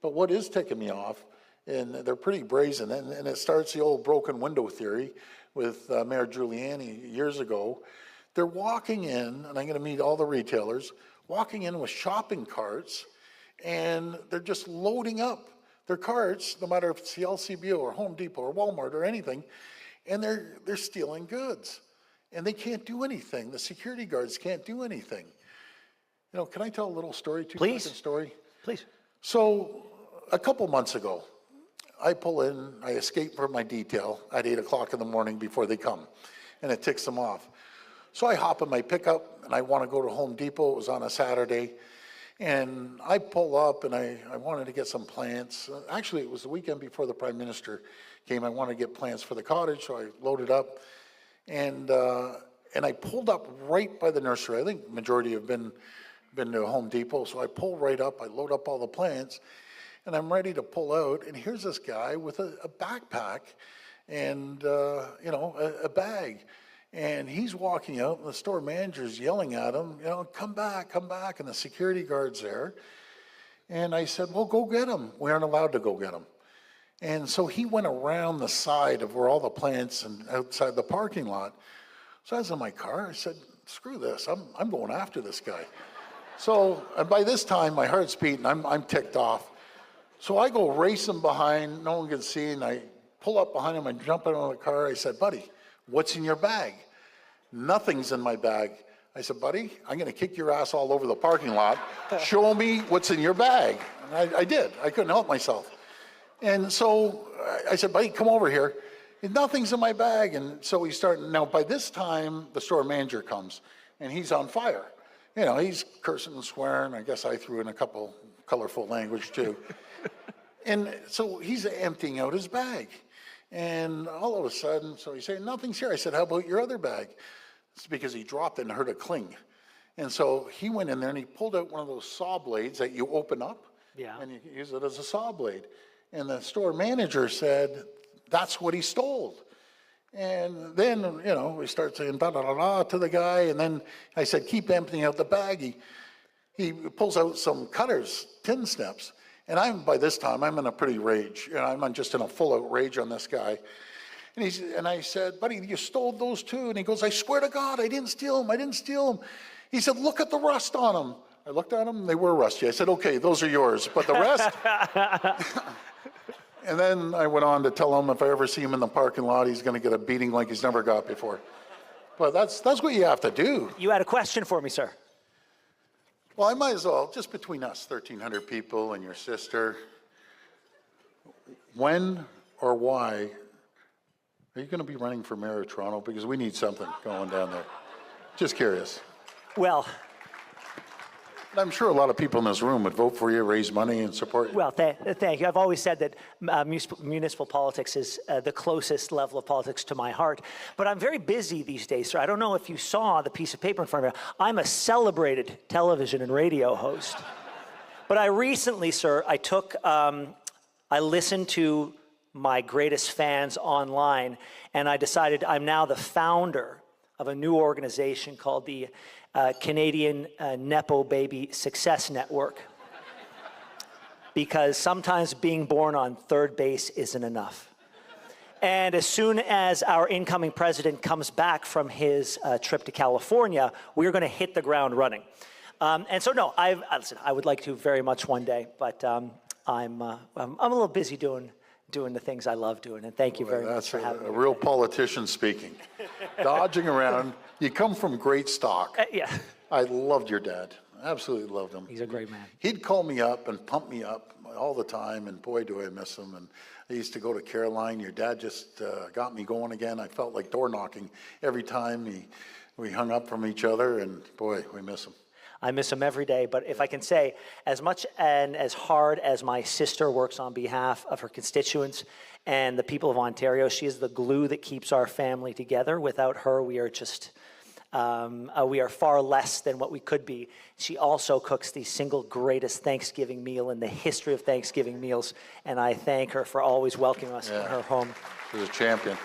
But what is ticking me off, and they're pretty brazen, and it starts the old broken window theory with Mayor Giuliani years ago. They're walking in, and I'm going to meet all the retailers, walking in with shopping carts, and they're just loading up their carts, no matter if it's the LCBO or Home Depot or Walmart or anything, and they're stealing goods. And they can't do anything. The security guards can't do anything. You know, can I tell a little story, two-second story? Please. So a couple months ago, I pull in, I escape from my detail at 8 o'clock in the morning before they come, and it ticks them off. So I hop in my pickup, and I want to go to Home Depot. It was on a Saturday. And I pull up, and I wanted to get some plants. Actually, it was the weekend before the Prime Minister came. I wanted to get plants for the cottage, so I loaded up. And I pulled up right by the nursery. I think majority have been to Home Depot, so I pull right up. I load up all the plants, and I'm ready to pull out. And here's this guy with a backpack and you know, a bag. And he's walking out, and the store manager's yelling at him, you know, come back, and the security guard's there. And I said, well, go get him. We aren't allowed to go get him. And so he went around the side of where all the plants and outside the parking lot. So I was in my car. I said, screw this. I'm going after this guy. So, and by this time, my heart's beating. I'm ticked off. So I go racing behind. No one can see. And I pull up behind him and jump out of the car. I said, buddy, what's in your bag? Nothing's in my bag. I said, buddy, I'm going to kick your ass all over the parking lot. Show me what's in your bag. And I did. I couldn't help myself. And so I said, buddy, come over here. And nothing's in my bag. And so we start. Now, by this time, the store manager comes, and he's on fire. You know, he's cursing and swearing. I guess I threw in a couple colorful language, too. And so he's emptying out his bag. And all of a sudden, so he's saying, nothing's here. I said, how about your other bag? It's because he dropped it and heard a cling. And so he went in there and he pulled out one of those saw blades that you open up. Yeah. And you use it as a saw blade. And the store manager said, that's what he stole. And then, you know, we start saying da-da-da-da to the guy. And then I said, keep emptying out the bag. He pulls out some cutters, tin snips. And by this time, I'm in a pretty rage. You know, I'm just in a full out rage on this guy. And I said, buddy, you stole those too? And he goes, I swear to God, I didn't steal them. He said, look at the rust on them. I looked at them, they were rusty. I said, okay, those are yours, but the rest? And then I went on to tell him if I ever see him in the parking lot, he's gonna get a beating like he's never got before. But that's what you have to do. You had a question for me, sir. Well, I might as well, just between us, 1,300 people and your sister, when or why are you going to be running for mayor of Toronto? Because we need something going down there. Just curious. Well, I'm sure a lot of people in this room would vote for you, raise money, and support you. Well, thank you. I've always said that municipal politics is the closest level of politics to my heart. But I'm very busy these days, sir. I don't know if you saw the piece of paper in front of me. I'm a celebrated television and radio host. But I recently, sir, I listened to my greatest fans online, and I decided I'm now the founder of a new organization called the Canadian Nepo Baby Success Network. Because sometimes being born on third base isn't enough. And as soon as our incoming president comes back from his trip to California, we're going to hit the ground running. And so, no, listen, I would like to very much one day, but I'm a little busy doing the things I love doing, and thank you very much for having me. That's a real politician speaking. Dodging around. You come from great stock. Yeah. I loved your dad. Absolutely loved him. He's a great man. He'd call me up and pump me up all the time, and boy, do I miss him. And I used to go to Caroline. Your dad just got me going again. I felt like door knocking every time we hung up from each other, and boy, we miss him. I miss him every day, but if I can say, as much and as hard as my sister works on behalf of her constituents and the people of Ontario, she is the glue that keeps our family together. Without her, we are just, we are far less than what we could be. She also cooks the single greatest Thanksgiving meal in the history of Thanksgiving meals, and I thank her for always welcoming us in her home. She's a champion.